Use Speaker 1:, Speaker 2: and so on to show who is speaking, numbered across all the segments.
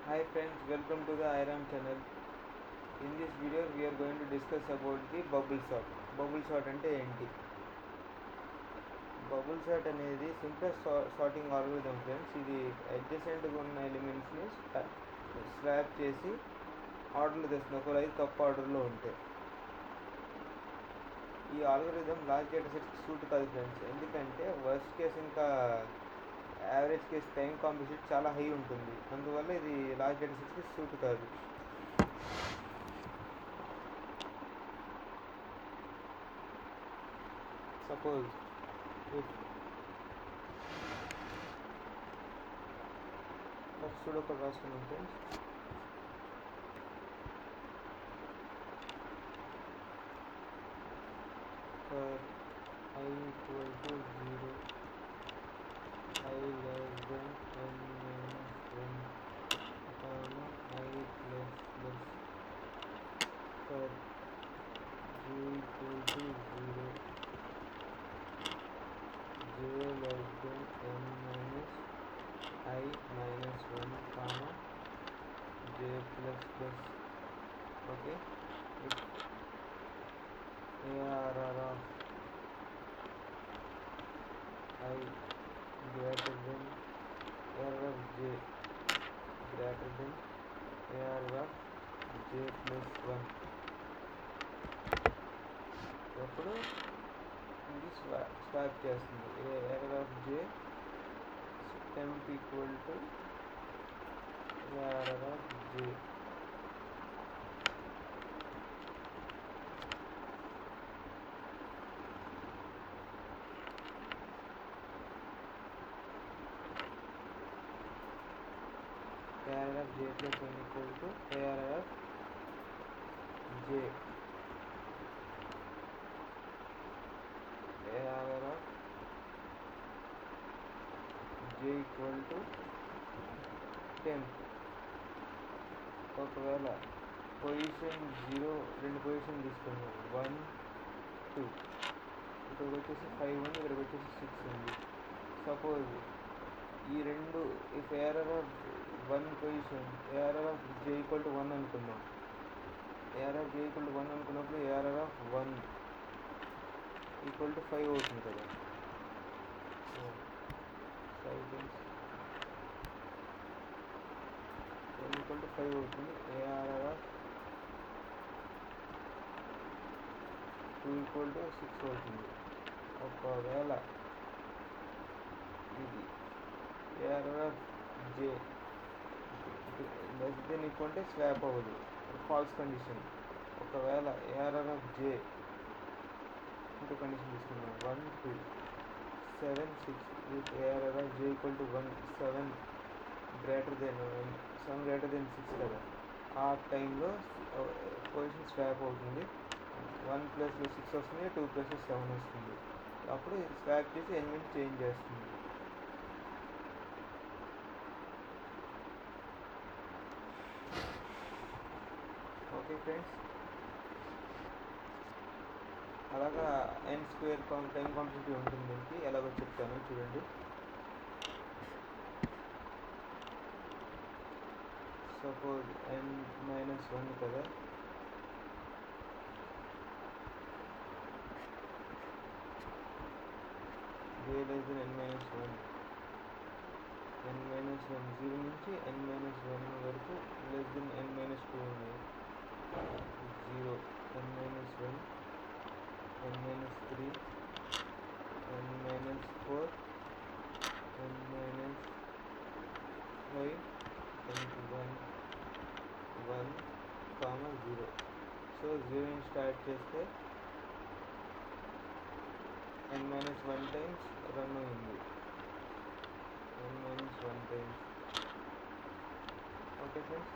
Speaker 1: Hi friends, welcome to the IRAM channel. In this video we are going to discuss about the bubble sort. Bubble sort అంటే ఏంటి? Bubble sort అనేది simplest sorting algorithm friends. ఇది అడ్జసెంట్గా ఉన్న ఎలిమెంట్స్ని swap చేసి ఆర్డర్లో తెస్తుంది, ఒకవేళ అయితే తప్పు ఆర్డర్లో ఉంటే. ఈ ఆల్గోరిథం లార్జ్ డేటా సెట్స్కి సూట్ కాదు ఫ్రెండ్స్, ఎందుకంటే వర్స్ట్ కేస్ ఇంకా యావరేజ్ కేస్ టైం కాంప్లెక్సిటీ చాలా హై ఉంటుంది. అందువల్ల ఇది లార్జ్ డేటా సెట్స్కి సూట్ కాదు. సపోజ్ ఫస్ట్ చూడ ఒకటి రాసుకున్నాం friends. For I equal to 0, I less than n minus 1, comma I plus plus. For j equal to 0, j less than n minus I minus 1, comma j plus plus. Okay, if ARR of I greater than ARR of j greater than ARR of j plus 1, అప్పుడు ఇది swap చేస్తుంది. ARR of j temp equal to ARR of j. ARR of j plus 1 equal to ARR of j. ARR of j equal to temp. ఒకవేళ position 0 రెండు position తీసుకున్నాం, 1 2, ఇక్కడికి వచ్చేసి 5 ఉంది, ఇక్కడికి వచ్చేసి 6 ఉంది. సపోజ్ ఈ రెండు if ARR of 1 position ARR of j equal to 1 అనుకున్నాం. ARR of j equal to 1 అనుకున్నప్పుడు ARR of 1 equal to 5 అవుతుంది కదా. సో 5 times 1 equal to 5 అవుతుంది. ARR of 2 equal to 6 అవుతుంది. ఒకవేళ ఇది ARR of j less than equal అంటే swap అవ్వదు, ఫాల్స్ కండిషన్. ఒకవేళ ARR of j ఇంకో కండిషన్ తీసుకున్నాం, 1 2 7 6 with ARR of j equal to 1 7 greater than 6 కదా. ఆ టైంలో పొజిషన్ స్వాప్ అవుతుంది. 1 ప్లస్ 6 వస్తుంది, 2 ప్లస్ 7 వస్తుంది. అప్పుడు స్వాప్ చేసి ఎలిమెంట్ చేంజ్ చేస్తుంది. ఓకే ఫ్రెండ్స్, అలాగా n స్క్వేర్ టైం కాంప్లెక్సిటీ ఉంటుంది. దీనికి ఎలాగో చెప్తాను చూడండి. సపోజ్ n మైనస్ 1 కదా, j less than n minus 1, n minus 1 0 నుంచి n minus 1 వరకు less than n minus 2 ఉన్నాయి. 0 n minus 1 n minus 3 n minus 4 n minus 5 n 1 comma 0. So 0 నుంచి స్టార్ట్ చేస్తే n minus 1 టైమ్స్ రన్ అయింది, n minus 1 times. Okay friends,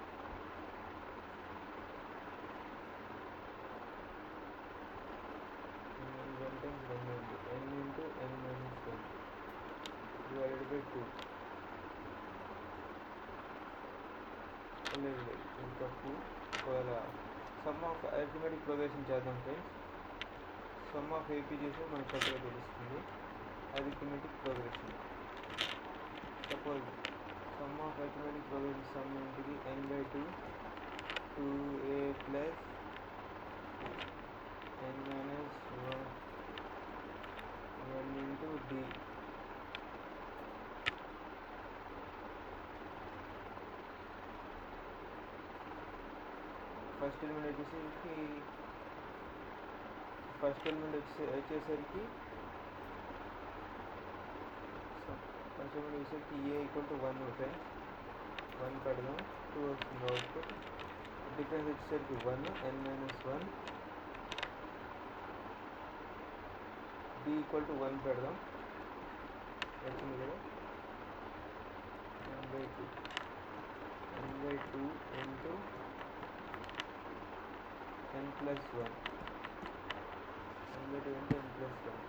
Speaker 1: n minus 1 times run అయింది. n into n minus 1 divided by 2. లేదు ఇది తప్పు. ఒకవేళ some of arithmetic progression చేద్దాం friends. Some of AP చేస్తే మనకు కొత్తగా తెలుస్తుంది arithmetic progression. Suppose sum of arithmetic probability sum ఏంటిది n/2 2a plus n minus 1 into d. First element వచ్చేసరికి a ఈక్వల్ టు 1 ఫ్రెండ్స్ 1 పెడదాం 2 వస్తుంది అవుట్పుట్. డిఫరెన్స్ వచ్చేసరికి 1 n minus 1 d equal to 1 పెడదాం వచ్చింది కదా n/2 into n plus 1 n/2 into n plus 1.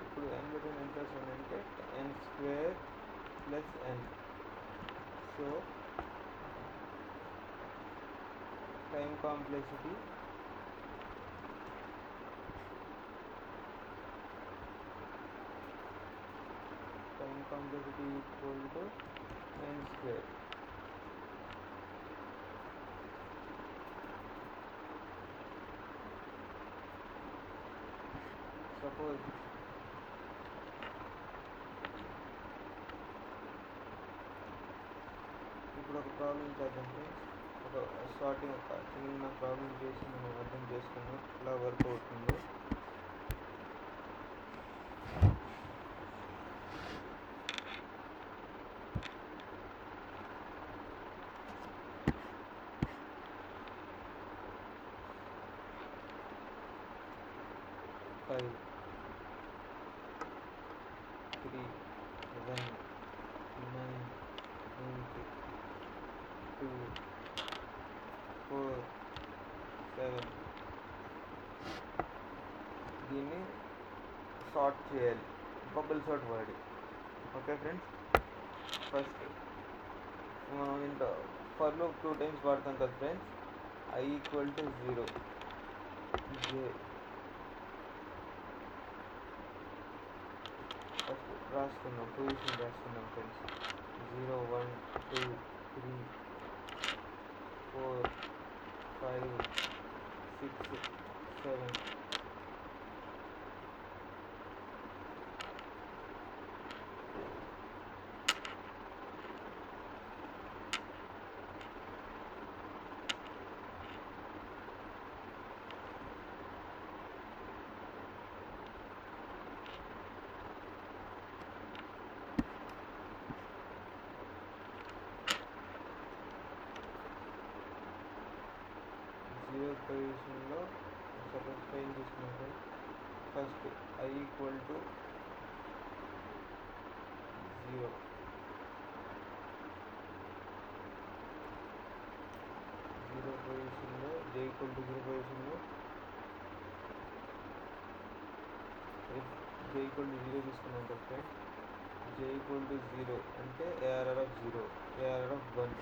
Speaker 1: ఇప్పుడు n/2 n plus 1 అంటే n square plus n. So time complexity equal to n square. Suppose ఇప్పుడు ఒక ప్రాబ్లం చేద్దాం friends. ఒక చిన్న ప్రాబ్లం చేసి మనం అర్థం చేసుకున్నాం ఎలా వర్క్ అవుతుందో. Five, 3, 1, 9, 8, 2, 4, 7. దీన్ని సార్ట్ చేయాలి బబుల్ సార్ట్ వాడి. ఓకే ఫ్రెండ్స్, ఫస్ట్ మనం ఇంట్లో ఫర్ లూప్ 2 times వాడతాం కదా friends. I equal to 0 j first రాసుకుందాం, పొజిషన్ రాసుకుందాం ఫ్రెండ్స్. 0 1 2 3 4 5 6 7. పొజిషన్లో సపోజ్ ఫైల్ తీసుకుంటే ఫస్ట్ I ఈక్వల్ టు 0, పొజిషన్లో j ఈక్వల్ టు 0 పొజిషన్లో j ఈక్వల్ టు 0 తీసుకున్నాం కదా ఫ్రెండ్స్. j ఈక్వల్ టు 0 అంటే ARR ఆఫ్ 0, ARR ఆఫ్ 1.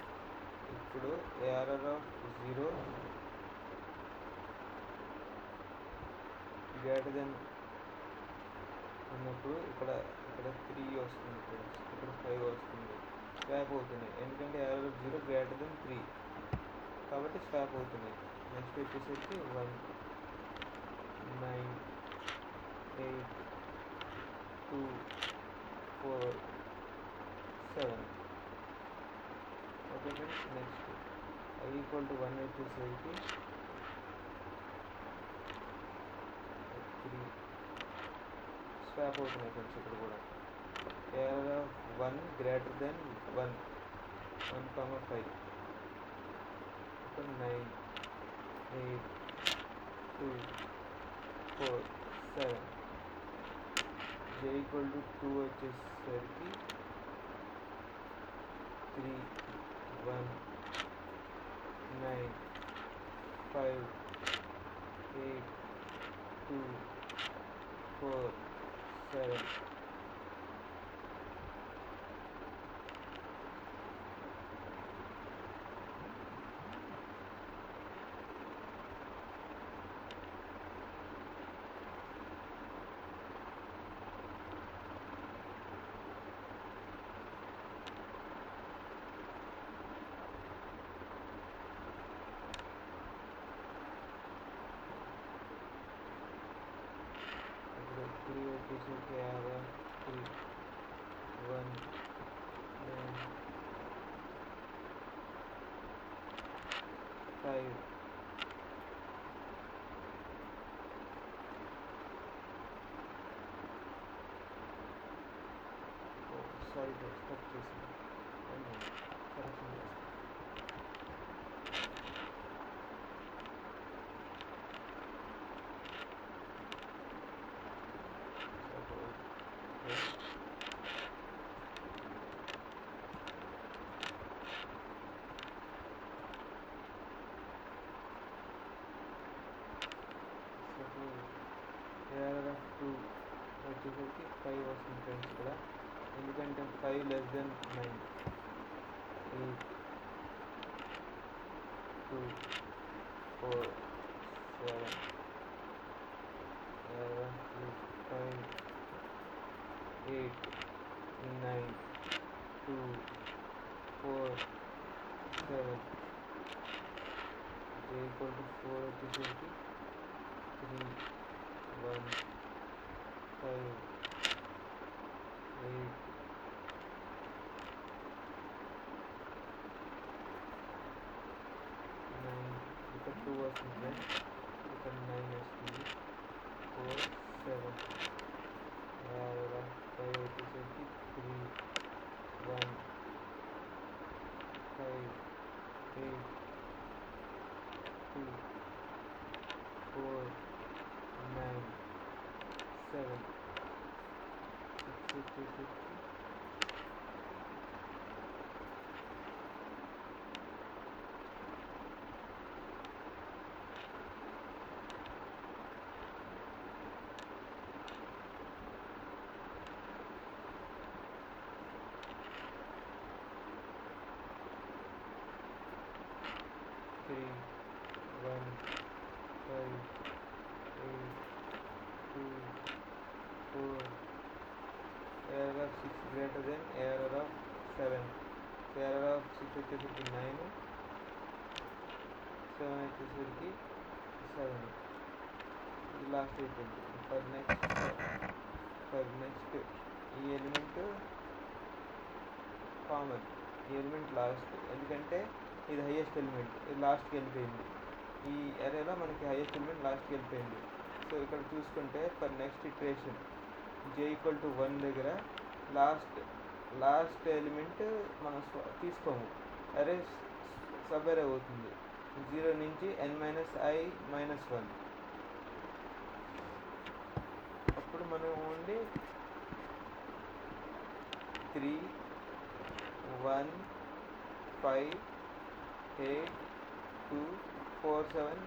Speaker 1: ఇప్పుడు ARR ఆఫ్ 0 గ్రేటర్ దెన్ ఉన్నప్పుడు ఇక్కడ 3 వస్తుంది ఫ్రెండ్స్, ఇక్కడ 5 వస్తుంది. స్వాప్ అవుతున్నాయి ఎందుకంటే ARR ఆఫ్ 0 గ్రేటర్ దెన్ 3 కాబట్టి స్వాప్ అవుతున్నాయి. నెక్స్ట్ వచ్చేసరికి 1 9 8 2 4 7. Okay friends, next I equal to 1 వచ్చేసరికి 3 స్వాప్ అవుతున్నాయి ఫ్రెండ్స్. ఇక్కడ కూడా ARR ఆఫ్ 1 గ్రేటర్ దెన్ 1 5. ఇప్పుడు 9 8 2 4 7. j ఈక్వల్ టు 2 వచ్చేసరికి 3 1 9 5 8 2 4 7. 5 సారీ స్టాప్ చేసింది కరెక్షన్ చేస్తాను. ఏఆర్ ఆఫ్ 2 వచ్చేసరికి 5 వస్తుంది ఫ్రెండ్స్ ఇక్కడ, ఎందుకంటే 5 less than 9. 8 2 4 7 AR of 5 8 9 2 4 7 j equal to 4 వచ్చేసరికి 3 1 5 8 9 ఇక్కడ 2 వస్తుంది, ఇక్కడ 9 వస్తుంది, 4 7 5 వచ్చేసరికి 3 1 5 8 2 4 9 7 6 వచ్చేసరికి 3 1 5 8 2 4 error of 6 greater than error of 7. So error of 6 వచ్చేసరికి 9, 7 వచ్చేసరికి 7. ఇది లాస్ట్ అయిపోయింది. ఫర్ నెక్స్ట్ ఈ ఎలిమెంట్ కామన్, ఈ ఎలిమెంట్ లాస్ట్, ఎందుకంటే ఇది హైయెస్ట్ ఎలిమెంట్, ఇది లాస్ట్కి వెళ్ళిపోయింది. ఈ అరేలో మనకి హైయెస్ట్ ఎలిమెంట్ లాస్ట్కి వెళ్ళిపోయింది. సో ఇక్కడ చూసుకుంటే for next iteration j equal to 1 దగ్గర లాస్ట్ ఎలిమెంట్ మనం తీసుకోము, అరే సబ్ అరే అవుతుంది 0 నుంచి n-i-1. అప్పుడు మనం ఓన్లీ 3 1 5 8 2 4 7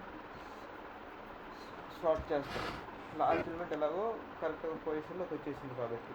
Speaker 1: షార్ట్ చేస్తాం. లాస్ట్ ఎలిమెంట్ ఎలాగో కరెక్ట్ పొజిషన్లోకి వచ్చేసింది కాబట్టి.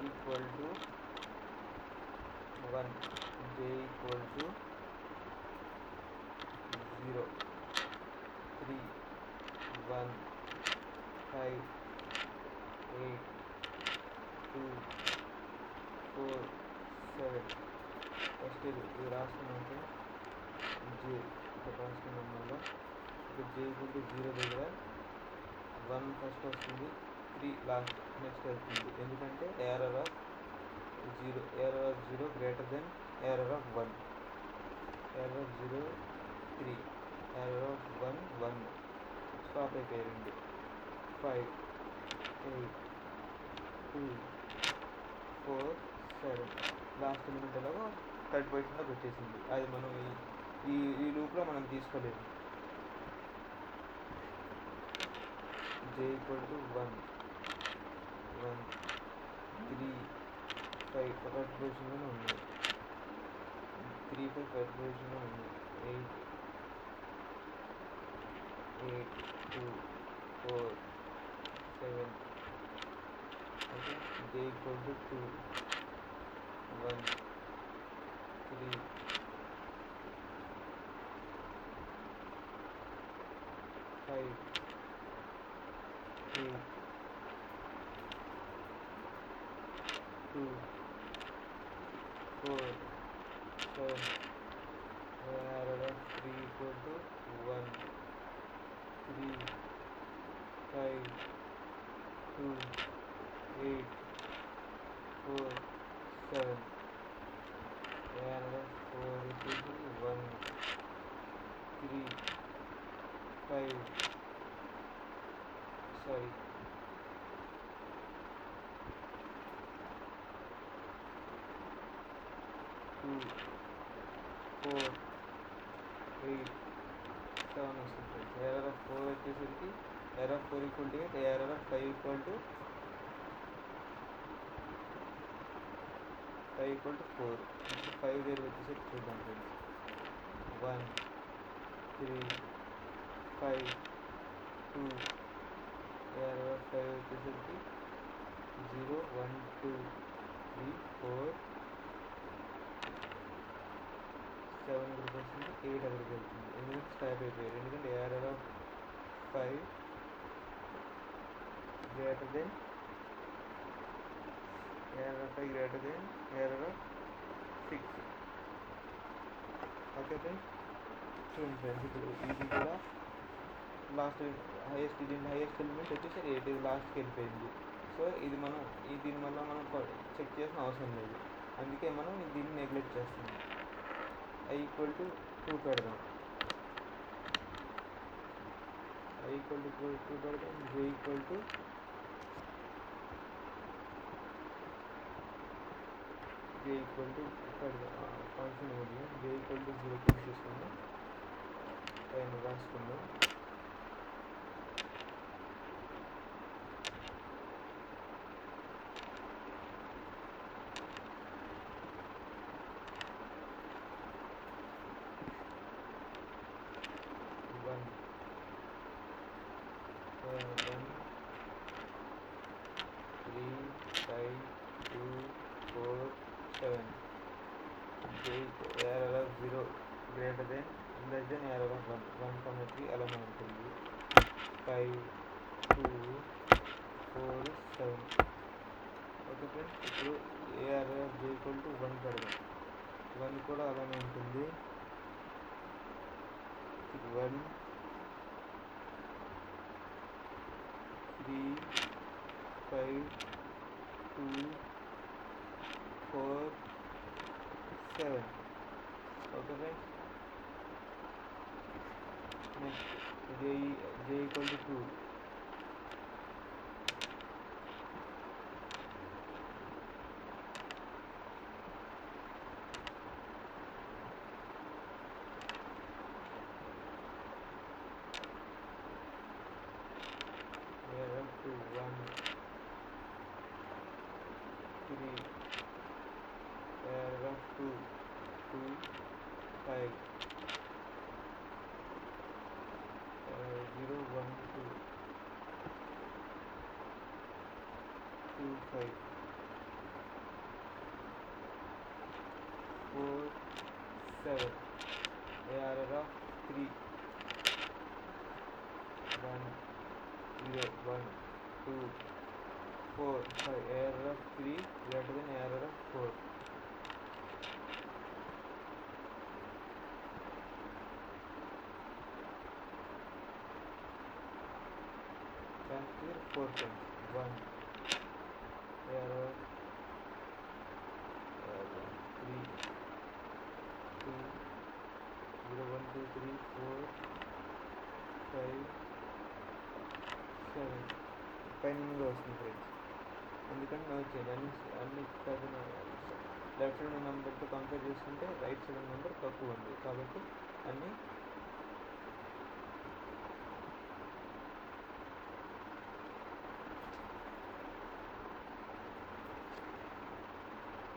Speaker 1: equal to 1, j equal to 0, 3 1 5 8 2 4 7. First ఇది రాసుకున్నాక j ఇక్కడ రాసుకున్నాం. మళ్ళీ ఇక్కడ j equal to 0 దగ్గర 1 ఫస్ట్ వస్తుంది, 3 లాస్ట్ నెక్స్ట్ వెళ్తుంది, ఎందుకంటే error of 0 greater than error of 1. error of 0 3, error of 1 1. Stop అయిపోయింది. 5 8 2 4 7 లాస్ట్ ఎలిమెంట్ ఎలాగో థర్డ్ పొజిషన్లోకి వచ్చేసింది. అది మనం ఈ ఈ లూప్లో మనం తీసుకోలేదు. j ఈక్వల్ టు 1 1 3 5 ఫస్ట్ పొజిషన్లోనే ఉన్నాయి. 3 5 ఫస్ట్ పొజిషన్లో ఉన్నాయి. 8 2 4 7 okay. j equal to 2 1 3 5 8 2 4 7 error of 3 equal to 1 3 5 2 8 4 7 error of 4 equal to 1 3 5 sorry 2 4 8 7 వస్తుంది. error of 4 వచ్చేసరికి error of 4 equal to 8, error of 5 equal to 4. 5 దగ్గర వచ్చేసరికి చూద్దాం ఫ్రెండ్స్. 1 3 5 2 error of 5 వచ్చేసరికి 0 1 2 3 4 7 అక్కడికి వస్తుంది, 8 అక్కడికి వెళ్తుంది. ఎందుకంటే స్టాప్ అయిపోయారు. ఎందుకంటే error of 5 greater than error of 5 greater than error of 6. Okay friends, చూడండి ఫ్రెండ్స్, ఇప్పుడు ఇది కూడా లాస్ట్ హైయెస్ట్ ఎలిమెంట్ వచ్చేసి 8 ఇది లాస్ట్కి వెళ్ళిపోయింది. సో ఇది మనం దీని వల్ల మనం చెక్ చేసిన అవసరం లేదు. అందుకే మనం దీన్ని నెగ్లెక్ట్ చేస్తున్నాం. i ఈక్వల్ టు 2 పెడదాం. i ఈక్వల్ టు 2 పెడదాం. j ఈక్వల్ టు పెడదాం. ఫంక్షన్ ఉంది. j ఈక్వల్ టు 0 తీసుకుందాం. పైన రాసుకుందాం. error of 0 greater than less than error of 1 comma 3 అలా ఉంటుంది. 5 2 4 7 ఓకే ఫ్రెండ్స్. ఇప్పుడు error of j equal to 1 పెడదాం. 1 కూడా అలానే ఉంటుంది. 1 3 5 2 4 7 okay friends. Next j equal to 2. error to 1 3 error of 2 5 0 1 2 5 4 7 error of 3 1 0 1 2 4 5 error of 3 greater than error of 4. Here 4 times 1 error 3 2 0 1 2 3 4 5 7 పైన వస్తుంది friends. ఎందుకంటే నోట్ చేయండి, అన్ని పెద్ద లెఫ్ట్ సైడ్ నెంబర్తో కంపేర్ చేసుకుంటే రైట్ సైడ్ నెంబర్ తక్కువ ఉంది, కాబట్టి అన్నీ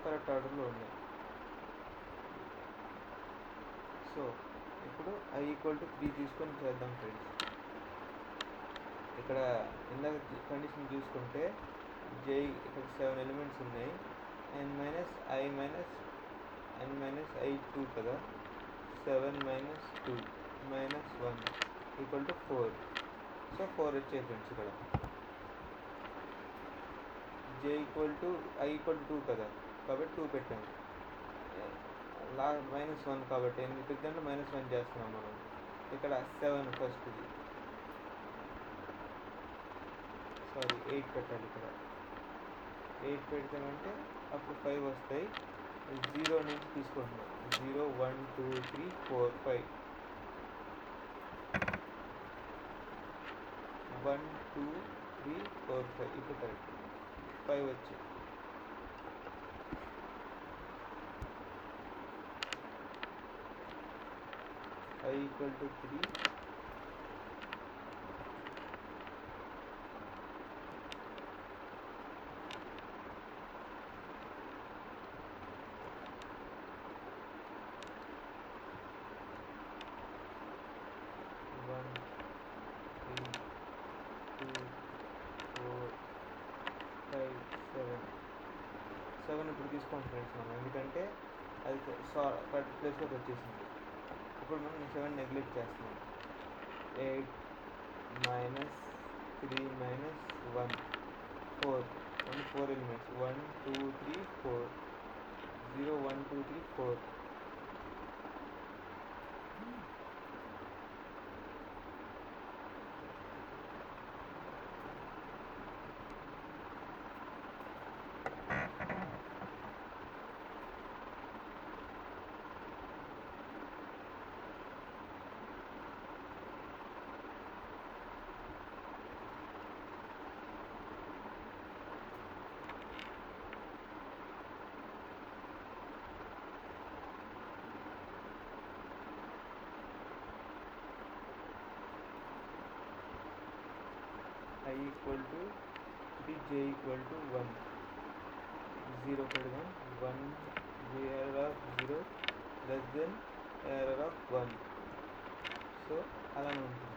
Speaker 1: కరెక్ట్ ఆర్డర్లో ఉన్నాయి. సో ఇప్పుడు i=3 తీసుకొని చేద్దాం ఫ్రెండ్స్. ఇక్కడ ఇందాక కండిషన్ చూసుకుంటే ఇక్కడ 7 ఎలిమెంట్స్ ఉన్నాయి, n-i-2 కదా, 7 - 2 - 1 = 4. సో 4 వచ్చాయి ఫ్రెండ్స్. ఇక్కడ i=2 కదా, కాబట్టి 2 పెట్టాము. -1 కాబట్టి ఎన్ని పెట్టామంటే -1 చేస్తున్నాం మనం. ఇక్కడ 7 ఫస్ట్ది, సారీ 8 పెట్టాలి. ఇక్కడ 8 పెడతామంటే అప్పుడు 5 వస్తాయి. 0 నుంచి తీసుకుంటున్నాం. 0 1 2 3 4 5 1 2 3 4 5 ఇప్పుడు కరెక్ట్ 5 వచ్చి i=3. సెవెన్ ఇప్పుడు తీసుకోండి ఫ్రెండ్స్ మనం, ఎందుకంటే అది కరెక్ట్ ప్లేస్లోకి వచ్చేసింది. ఇప్పుడు మనం 7 నెగ్లెక్ట్ చేస్తున్నాం. 8 - 3 - 1 4 ఓన్లీ 4 ఎలిమెంట్స్. 1 2 3 4 0 1 2 3 4 i=3, j=1. 0 పెడదాం. 1 error=0 error=1. సో అలానే ఉంటుంది.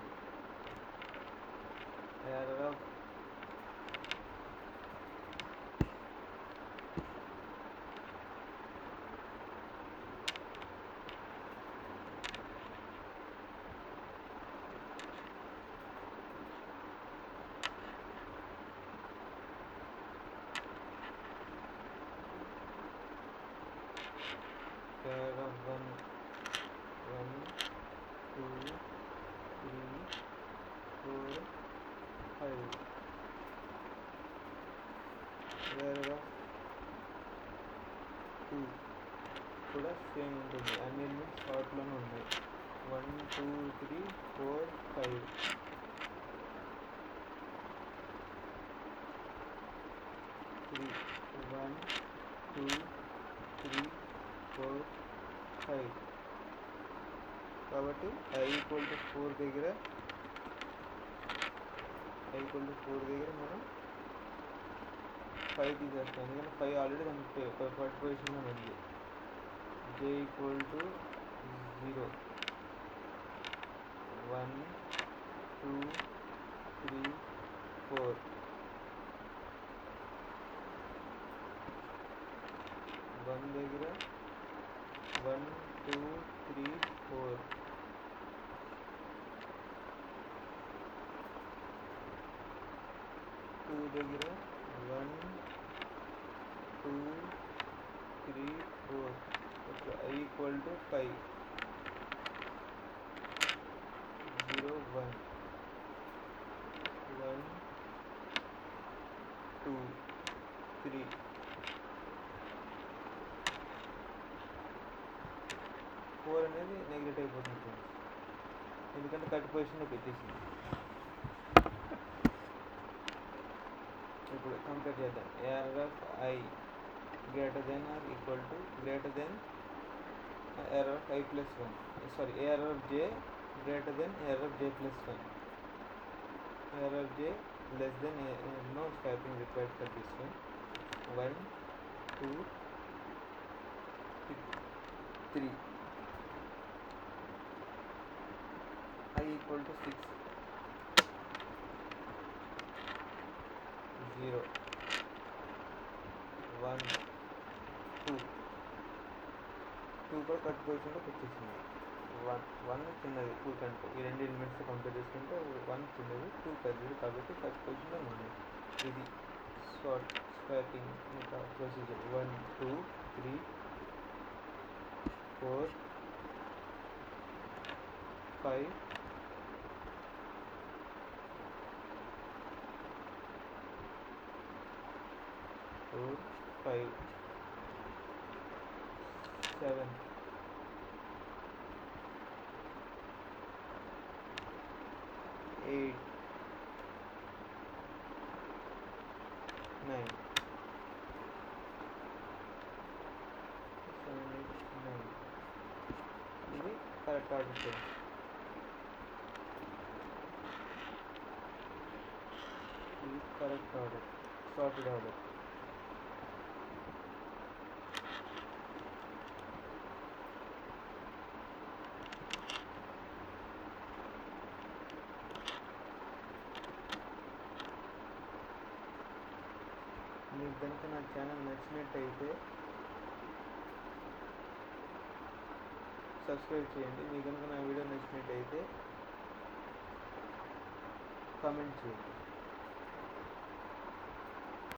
Speaker 1: error of 1 1 2 3 4 5 error of 2 కూడా సేమ్ ఉంటుంది. అన్ని ఎలిమెంట్స్ షార్ట్లోనే ఉన్నాయి. 1 2 3 4 5 3 1 2 3 4 5 కాబట్టి i=4 దగ్గర మనం 5 తీసేస్తాం, ఎందుకంటే 5 ఆల్రెడీ దానికి ఫస్ట్ పొజిషన్లో ఉంది. j=0 1 2 3 4 1 దగ్గర 1 2 3 4 2 దగ్గర 1 2 3 4 ఇప్పుడు i=5 0 1 1 2 3 4 అనేది నెగ్లెక్ట్ అయిపోతుంది, ఎందుకంటే కరెక్ట్ పొజిషన్లోకి వచ్చేసింది. ఇప్పుడు కంపేర్ చేద్దాం. error of i greater than or equal to greater than error of I plus 1, sorry, error of j greater than error of j plus 1, error of j less than no swapping required for this one. 1 2 3 I equal to 6 0 1 2 2 కూడా cut పొజిషన్లోకి వచ్చేసింది. 1 చిన్నది 2 కంటే ఈ రెండు elements compare చేసుకుంటే 1 చిన్నది 2 పెద్దది కాబట్టి కట్ పొజిషన్లో ఉంది. ఇది స్వాపింగ్ ఇంకా ప్రొసీజర్ 1 2 3 4 5 4 5 7 8 9 7 8 9 ఇది కరెక్ట్ ఆర్డర్ ఫ్రెండ్స్. ఇది కరెక్ట్ ఆర్డర్, సార్టెడ్ ఆర్డర్. మీకు కనుక నా ఛానల్ నచ్చినట్టయితే సబ్స్క్రైబ్ చేయండి. మీకు కనుక నా వీడియో నచ్చినట్టయితే కామెంట్ చేయండి.